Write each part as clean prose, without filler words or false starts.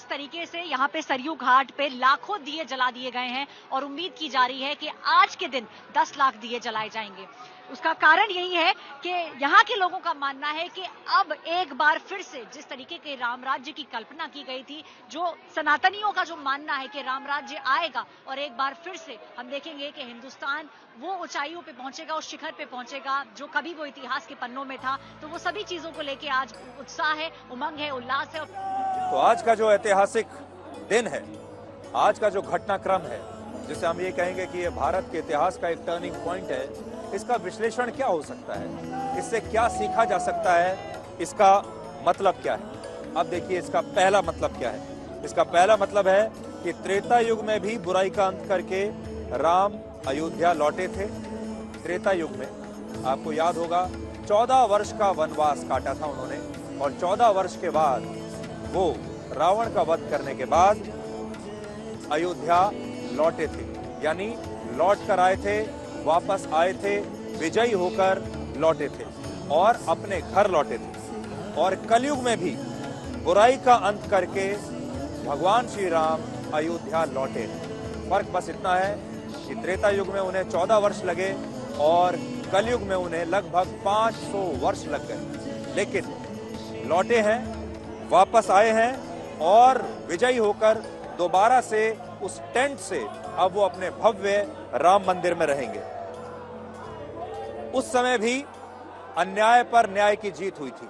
जिस तरीके से यहाँ पे सरयू घाट पे लाखों दिए जला दिए गए हैं और उम्मीद की जा रही है कि आज के दिन 10 लाख दिए जलाए जाएंगे। उसका कारण यही है कि यहाँ के लोगों का मानना है कि अब एक बार फिर से जिस तरीके के राम राज्य की कल्पना की गई थी, जो सनातनियों का जो मानना है कि राम राज्य आएगा और एक बार फिर से हम देखेंगे कि हिंदुस्तान वो ऊंचाइयों पे पहुंचेगा, उस शिखर पे पहुंचेगा जो कभी वो इतिहास के पन्नों में था। तो वो सभी चीजों को लेके आज उत्साह है, उमंग है, उल्लास है। तो आज का जो ऐतिहासिक दिन है, आज का जो घटनाक्रम है, जिसे हम ये कहेंगे कि ये भारत के इतिहास का एक टर्निंग पॉइंट है, इसका विश्लेषण क्या हो सकता है, इससे क्या सीखा जा सकता है, इसका मतलब क्या है। अब देखिए इसका पहला मतलब क्या है। इसका पहला मतलब है कि त्रेता युग में भी बुराई का अंत करके राम अयोध्या लौटे थे। त्रेता युग में आपको याद होगा 14 वर्ष का वनवास काटा था उन्होंने, और 14 वर्ष के बाद वो रावण का वध करने के बाद अयोध्या लौटे थे, यानी लौट कर आए थे, वापस आए थे, विजयी होकर लौटे थे और अपने घर लौटे थे। और कलयुग में भी बुराई का अंत करके भगवान श्री राम अयोध्या लौटे। फर्क बस इतना है कि त्रेता युग में उन्हें 14 वर्ष लगे और कलयुग में उन्हें लगभग 500 वर्ष लग गए, लेकिन लौटे हैं, वापस आए हैं और विजयी होकर दोबारा से उस टेंट से अब वो अपने भव्य राम मंदिर में रहेंगे। उस समय भी अन्याय पर न्याय की जीत हुई थी,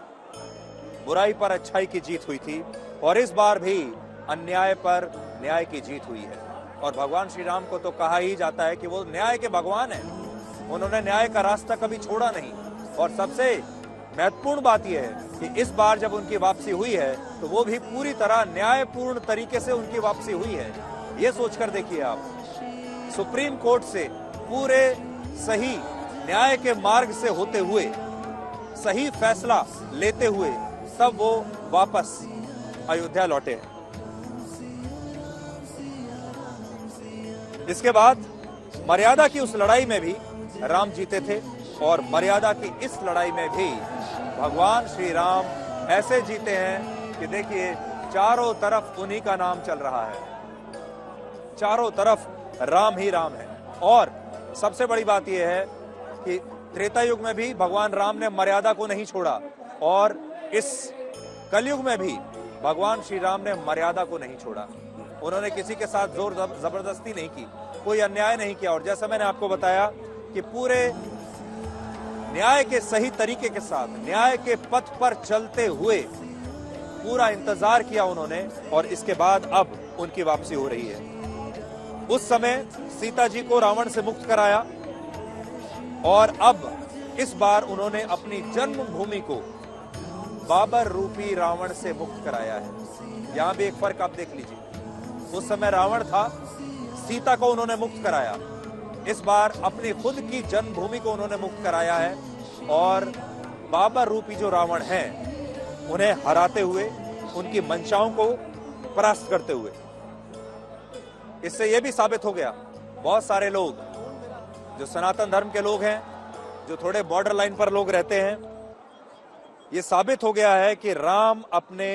बुराई पर अच्छाई की जीत हुई थी, और इस बार भी अन्याय पर न्याय की जीत हुई है। और भगवान श्री राम को तो कहा ही जाता है कि वो न्याय के भगवान हैं। उन्होंने न्याय का रास्ता कभी छोड़ा नहीं। और सबसे महत्वपूर्ण बात यह है कि इस बार जब उनकी वापसी हुई है तो वो भी पूरी तरह न्यायपूर्ण तरीके से उनकी वापसी हुई है। ये सोचकर देखिए आप, सुप्रीम कोर्ट से पूरे सही न्याय के मार्ग से होते हुए, सही फैसला लेते हुए तब वो वापस अयोध्या लौटे हैं। इसके बाद मर्यादा की उस लड़ाई में भी राम जीते थे, और मर्यादा की इस लड़ाई में भी भगवान श्री राम ऐसे जीते हैं कि देखिए चारों तरफ उन्हीं का नाम चल रहा है, चारों तरफ राम ही राम है। और सबसे बड़ी बात यह है कि त्रेता युग में भी भगवान राम ने मर्यादा को नहीं छोड़ा, और इस कलयुग में भी भगवान श्री राम ने मर्यादा को नहीं छोड़ा। उन्होंने किसी के साथ जोर जबरदस्ती नहीं की, कोई अन्याय नहीं किया, और जैसा मैंने आपको बताया कि पूरे न्याय के सही तरीके के साथ, न्याय के पथ पर चलते हुए पूरा इंतजार किया उन्होंने, और इसके बाद अब उनकी वापसी हो रही है। उस समय सीता जी को रावण से मुक्त कराया, और अब इस बार उन्होंने अपनी जन्मभूमि को बाबर रूपी रावण से मुक्त कराया है। यहां भी एक फर्क आप देख लीजिए। उस समय रावण था, सीता को उन्होंने मुक्त कराया। इस बार अपनी खुद की जन्मभूमि को उन्होंने मुक्त कराया है, और बाबर रूपी जो रावण है उन्हें हराते हुए, उनकी मंशाओं को परास्त करते हुए। इससे यह भी साबित हो गया, बहुत सारे लोग जो सनातन धर्म के लोग हैं, जो थोड़े बॉर्डर लाइन पर लोग रहते हैं, ये साबित हो गया है कि राम अपने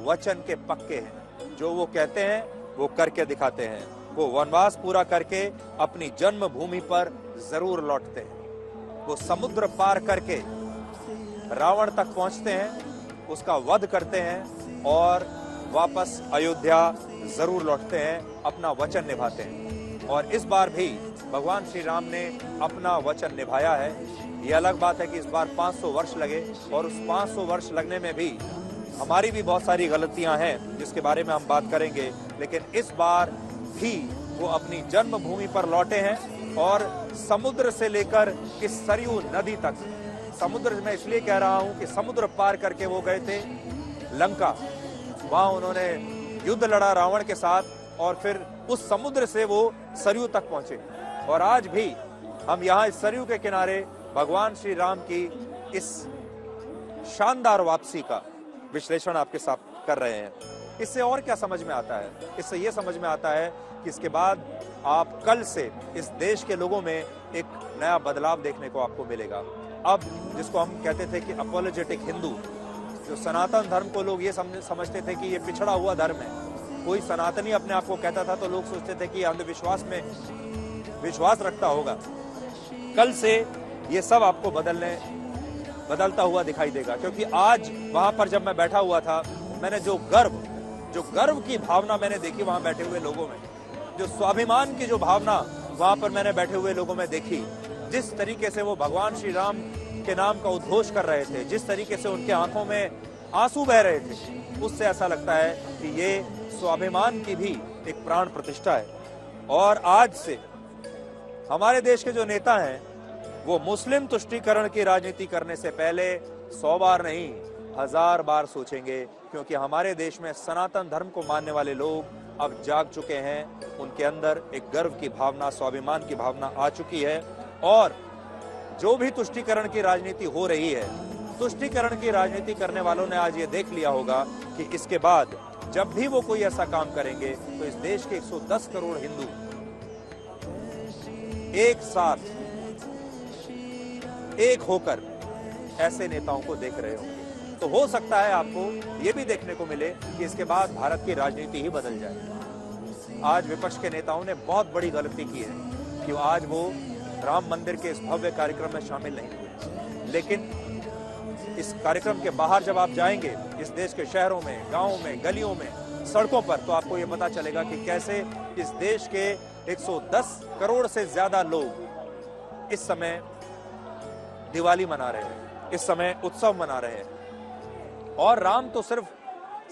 वचन के पक्के हैं। जो वो कहते हैं वो करके दिखाते हैं। वो वनवास पूरा करके अपनी जन्मभूमि पर जरूर लौटते हैं। वो समुद्र पार करके रावण तक पहुंचते हैं, उसका वध करते हैं, और वापस अयोध्या जरूर लौटते हैं, अपना वचन निभाते हैं। और इस बार भी भगवान श्री राम ने अपना वचन निभाया है। ये अलग बात है कि इस बार 500 वर्ष लगे, और उस 500 वर्ष लगने में भी हमारी भी बहुत सारी गलतियां हैं जिसके बारे में हम बात करेंगे, लेकिन इस बार भी वो अपनी जन्मभूमि पर लौटे हैं। और समुद्र से लेकर इस सरयू नदी तक, समुद्र में इसलिए कह रहा हूं कि समुद्र पार करके वो गए थे लंका, वहां उन्होंने युद्ध लड़ा रावण के साथ, और फिर उस समुद्र से वो सरयू तक पहुंचे। और आज भी हम यहाँ इस सरयू के किनारे भगवान श्री राम की इस शानदार वापसी का विश्लेषण आपके साथ कर रहे हैं। इससे और क्या समझ में आता है? इससे ये समझ में आता है कि इसके बाद आप कल से इस देश के लोगों में एक नया बदलाव देखने को आपको मिलेगा। अब जिसको हम कहते थे कि अपोलोजेटिक हिंदू, जो सनातन धर्म को लोग ये समझते थे कि ये पिछड़ा हुआ धर्म है, कोई सनातनी अपने आप को कहता था तो लोग सोचते थे कि अंधविश्वास में विश्वास रखता होगा। कल से ये सब आपको बदलता हुआ दिखाई देगा, क्योंकि आज वहां पर जब मैं बैठा हुआ था, मैंने जो गर्व की भावना मैंने देखी वहां बैठे हुए लोगों में, जो स्वाभिमान की जो भावना वहां पर मैंने बैठे हुए लोगों में देखी, जिस तरीके से वो भगवान श्री राम के नाम का उद्घोष कर रहे थे, जिस तरीके से उनके आंखों में आंसू बह रहे थे, उससे ऐसा लगता है कि ये स्वाभिमान की भी एक प्राण प्रतिष्ठा है। और आज से हमारे देश के जो नेता हैं वो मुस्लिम तुष्टीकरण की राजनीति करने से पहले 100 बार नहीं 1000 बार सोचेंगे, क्योंकि हमारे देश में सनातन धर्म को मानने वाले लोग अब जाग चुके हैं। उनके अंदर एक गर्व की भावना, स्वाभिमान की भावना आ चुकी है। और जो भी तुष्टीकरण की राजनीति हो रही है, तुष्टीकरण की राजनीति करने वालों ने आज ये देख लिया होगा कि इसके बाद जब भी वो कोई ऐसा काम करेंगे तो इस देश के 110 करोड़ हिंदू एक साथ एक होकर ऐसे नेताओं को देख रहे होंगे। तो हो सकता है आपको ये भी देखने को मिले कि इसके बाद भारत की राजनीति ही बदल जाए। आज विपक्ष के नेताओं ने बहुत बड़ी गलती की है कि आज वो राम मंदिर के इस भव्य कार्यक्रम में शामिल नहीं हुए, लेकिन इस कार्यक्रम के बाहर जब आप जाएंगे, इस देश के शहरों में, गांवों में, गलियों में, सड़कों पर, तो आपको ये पता चलेगा कि कैसे इस देश के 110 करोड़ से ज्यादा लोग इस समय दिवाली मना रहे हैं, इस समय उत्सव मना रहे हैं। और राम तो सिर्फ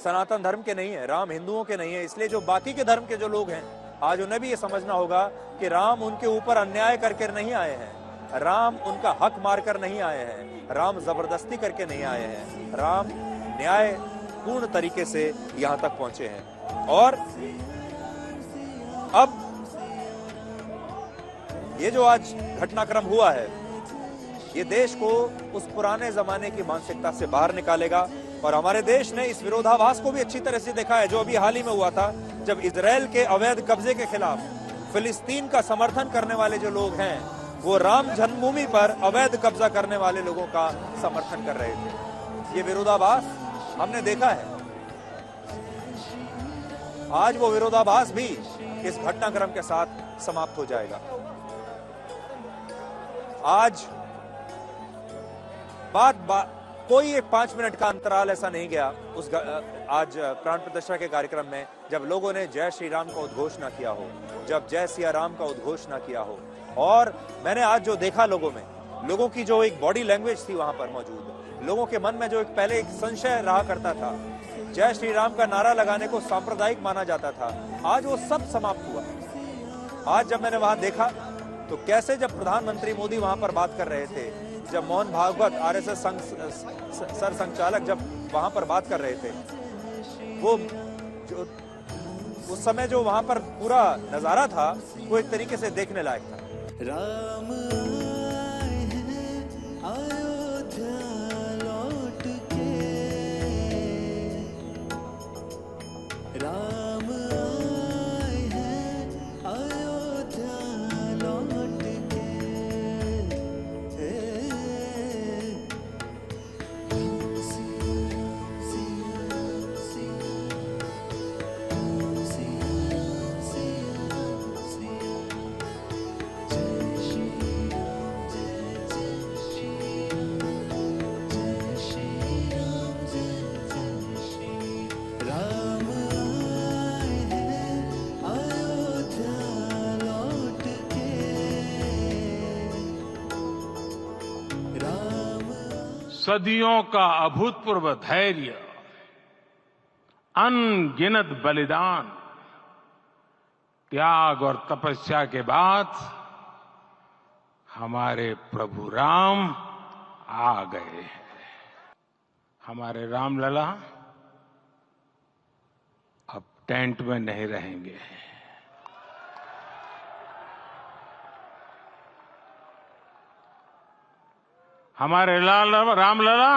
सनातन धर्म के नहीं है, राम हिंदुओं के नहीं है, इसलिए जो बाकी के धर्म के जो लोग हैं आज उन्हें भी ये समझना होगा कि राम उनके ऊपर अन्याय करके नहीं आए हैं, राम उनका हक मारकर नहीं आए हैं, राम जबरदस्ती करके नहीं आए हैं, राम न्याय पूर्ण तरीके से यहां तक पहुंचे हैं। और अब ये जो आज घटनाक्रम हुआ है, ये देश को उस पुराने जमाने की मानसिकता से बाहर निकालेगा। और हमारे देश ने इस विरोधाभास को भी अच्छी तरह से देखा है, जो अभी हाल ही में हुआ था, जब इजराइल के अवैध कब्जे के खिलाफ फिलिस्तीन का समर्थन करने वाले जो लोग हैं वो राम जन्मभूमि पर अवैध कब्जा करने वाले लोगों का समर्थन कर रहे थे। ये विरोधाभास हमने देखा है। आज वो विरोधाभास भी इस घटनाक्रम के साथ समाप्त हो जाएगा। आज कोई एक 5 मिनट का अंतराल ऐसा नहीं गया आज प्राण प्रतिष्ठा के कार्यक्रम में जब लोगों ने जय श्री राम का उद्घोष ना किया हो, जब जय सिया राम का उद्घोष ना किया हो। और मैंने आज जो देखा लोगों की जो एक बॉडी लैंग्वेज थी वहां पर मौजूद, लोगों के मन में जो एक पहले एक संशय रहा करता था, जय श्री राम का नारा लगाने को सांप्रदायिक माना जाता था, आज वो सब समाप्त हुआ। आज जब मैंने वहां देखा तो कैसे जब प्रधानमंत्री मोदी वहां पर बात कर रहे थे, जब मोहन भागवत आरएसएस सर संचालक जब वहां पर बात कर रहे थे, वो जो उस समय जो वहां पर पूरा नजारा था वो एक तरीके से देखने लायक था। राम आए हैं अयोध्या लौट के, राम आए हैं अयोध्या लौट के। सदियों का अभूतपूर्व धैर्य, अनगिनत बलिदान, त्याग और तपस्या के बाद हमारे प्रभु राम आ गए हैं। हमारे रामलला अब टेंट में नहीं रहेंगे। हमारे रामलला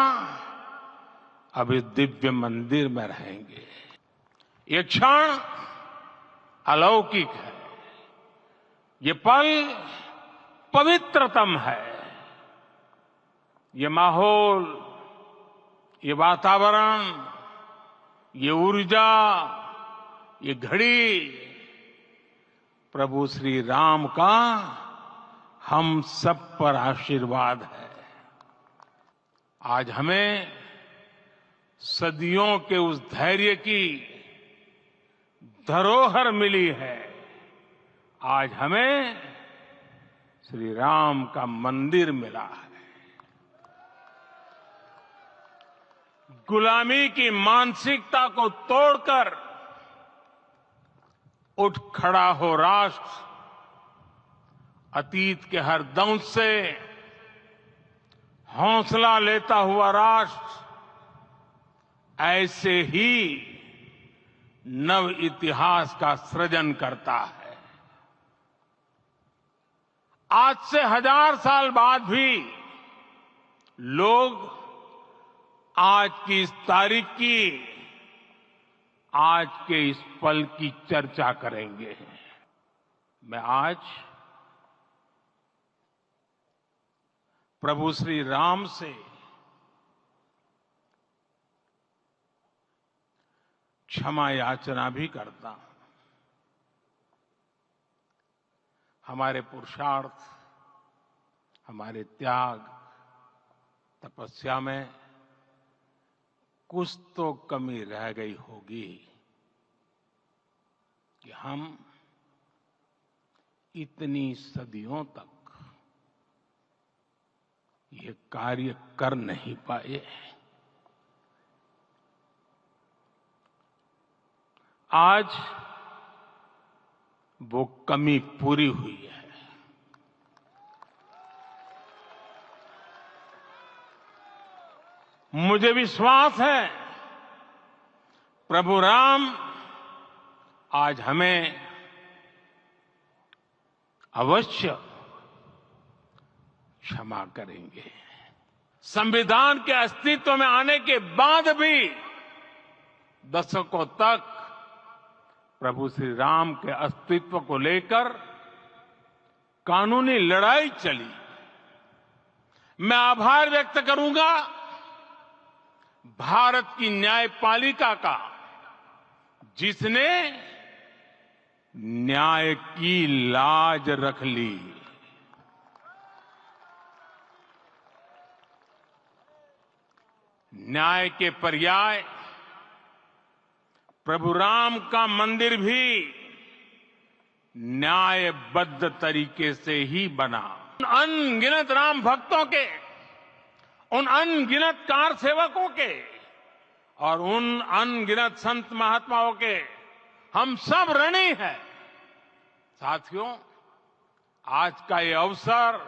अब इस दिव्य मंदिर में रहेंगे। ये क्षण अलौकिक है, ये पल पवित्रतम है। ये माहौल, ये वातावरण, ये ऊर्जा, ये घड़ी प्रभु श्री राम का हम सब पर आशीर्वाद है। आज हमें सदियों के उस धैर्य की धरोहर मिली है। आज हमें श्री राम का मंदिर मिला है। गुलामी की मानसिकता को तोड़कर उठ खड़ा हो राष्ट्र। अतीत के हर दंश से हौसला लेता हुआ राष्ट्र ऐसे ही नव इतिहास का सृजन करता है। आज से 1000 साल बाद भी लोग आज की इस तारीख की, आज के इस पल की चर्चा करेंगे। मैं आज प्रभु श्री राम से क्षमा याचना भी करता हूं। हमारे पुरुषार्थ, हमारे त्याग, तपस्या में कुछ तो कमी रह गई होगी कि हम इतनी सदियों तक ये कार्य कर नहीं पाए। आज वो कमी पूरी हुई है। मुझे विश्वास है प्रभु राम आज हमें अवश्य क्षमा करेंगे। संविधान के अस्तित्व में आने के बाद भी दशकों तक प्रभु श्री राम के अस्तित्व को लेकर कानूनी लड़ाई चली। मैं आभार व्यक्त करूंगा भारत की न्यायपालिका का, जिसने न्याय की लाज रख ली। न्याय के पर्याय प्रभु राम का मंदिर भी न्यायबद्ध तरीके से ही बना। उन अनगिनत राम भक्तों के, उन अनगिनत कार सेवकों के और उन अनगिनत संत महात्माओं के हम सब ऋणी हैं। साथियों, आज का ये अवसर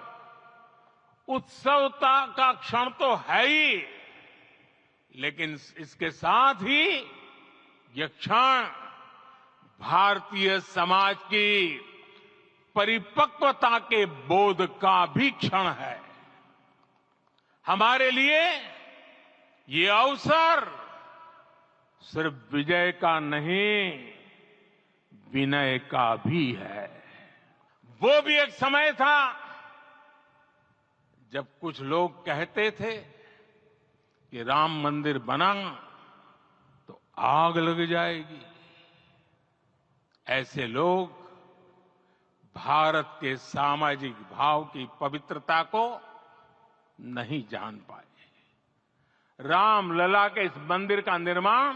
उत्सवता का क्षण तो है ही, लेकिन इसके साथ ही यह क्षण भारतीय समाज की परिपक्वता के बोध का भी क्षण है। हमारे लिए ये अवसर सिर्फ विजय का नहीं, विनय का भी है। वो भी एक समय था जब कुछ लोग कहते थे कि राम मंदिर बना तो आग लग जाएगी। ऐसे लोग भारत के सामाजिक भाव की पवित्रता को नहीं जान पाए। रामलला के इस मंदिर का निर्माण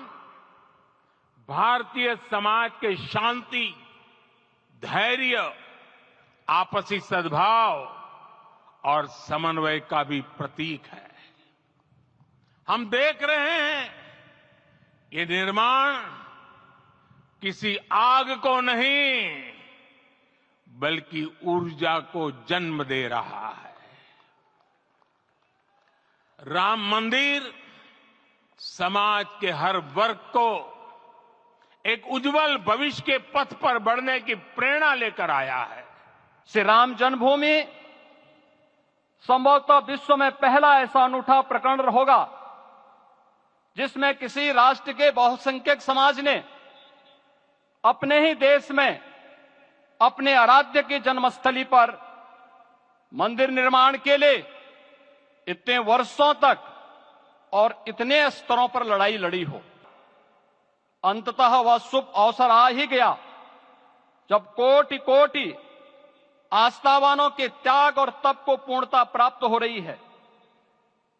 भारतीय समाज के शांति, धैर्य, आपसी सद्भाव और समन्वय का भी प्रतीक है। हम देख रहे हैं ये निर्माण किसी आग को नहीं बल्कि ऊर्जा को जन्म दे रहा है। राम मंदिर समाज के हर वर्ग को एक उज्जवल भविष्य के पथ पर बढ़ने की प्रेरणा लेकर आया है। श्री राम जन्मभूमि संभवतः विश्व में पहला ऐसा अनूठा प्रकरण होगा जिसमें किसी राष्ट्र के बहुसंख्यक समाज ने अपने ही देश में अपने आराध्य की जन्मस्थली पर मंदिर निर्माण के लिए इतने वर्षों तक और इतने स्तरों पर लड़ाई लड़ी हो। अंततः वह शुभ अवसर आ ही गया जब कोटि कोटि आस्थावानों के त्याग और तप को पूर्णता प्राप्त हो रही है।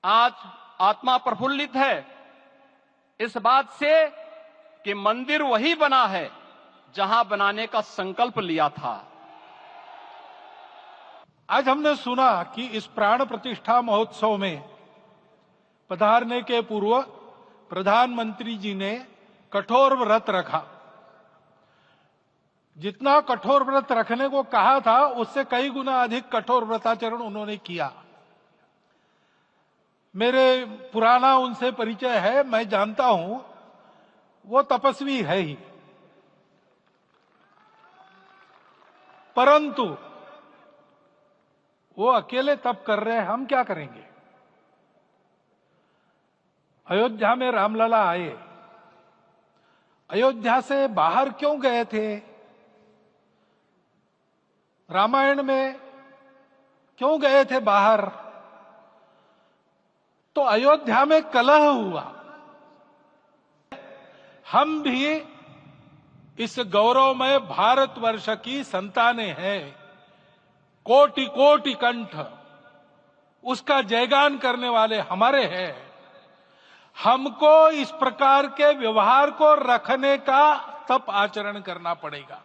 आज आत्मा प्रफुल्लित है इस बात से कि मंदिर वही बना है जहां बनाने का संकल्प लिया था। आज हमने सुना कि इस प्राण प्रतिष्ठा महोत्सव में पधारने के पूर्व प्रधानमंत्री जी ने कठोर व्रत रखा। जितना कठोर व्रत रखने को कहा था उससे कई गुना अधिक कठोर व्रताचरण उन्होंने किया। मेरे पुराना उनसे परिचय है, मैं जानता हूं वो तपस्वी है ही, परंतु वो अकेले तप कर रहे हैं, हम क्या करेंगे। अयोध्या में रामलला आए, अयोध्या से बाहर क्यों गए थे, रामायण में क्यों गए थे बाहर, तो अयोध्या में कलह हुआ। हम भी इस गौरवमय भारतवर्ष की संतानें हैं, कोटि कोटि कंठ उसका जयगान करने वाले हमारे हैं। हमको इस प्रकार के व्यवहार को रखने का तप आचरण करना पड़ेगा।